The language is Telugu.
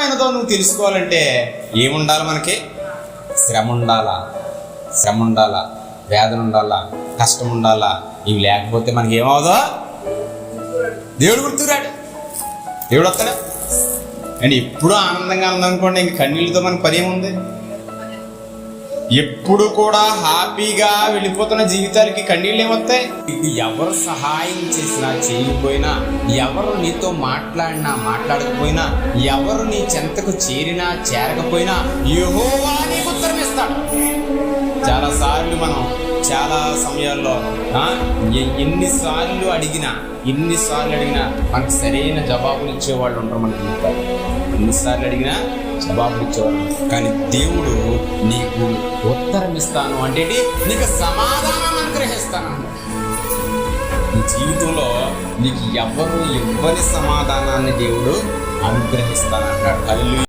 నువ్వు తెలుసుకోవాలంటే ఏముండాలి? మనకి శ్రమ ఉండాలా, వేదన ఉండాలా, కష్టం ఉండాలా. ఇవి లేకపోతే మనకి ఏమవుదో? దేవుడు గుర్తురాడు, దేవుడు వస్తాడా? అండ్ ఎప్పుడు ఆనందంగా ఉందనుకోండి, ఇంక కన్నీళ్ళతో మనకు పని ఏముంది? ఎప్పుడు కూడా హ్యాపీగా వెళ్ళిపోతున్న జీవితాలకి కన్నీళ్ళు ఏమొస్తాయి? నీకు ఎవరు సహాయం చేసినా చేయకపోయినా, ఎవరు నీతో మాట్లాడకపోయినా, ఎవరు నీ చెంతకు చేరినా చేరకపోయినా యెహోవా నీకు ఉత్తరం ఇస్తాడు. చాలాసార్లు మనం చాలా సమయాల్లో ఎన్నిసార్లు అడిగినా మనకు సరైన జవాబులు ఇచ్చేవాళ్ళు ఉంటారు. మనకి ఎన్నిసార్లు అడిగినా జవాబులు ఇచ్చేవాళ్ళు. కానీ దేవుడు నీకు ఉత్తరం ఇస్తాను అంటే నీకు సమాధానం అనుగ్రహిస్తాను. నీ జీవితంలో నీకు ఎవరు ఇవ్వని సమాధానాన్ని దేవుడు అనుగ్రహిస్తాను అన్నాడు. హల్లెలూయా.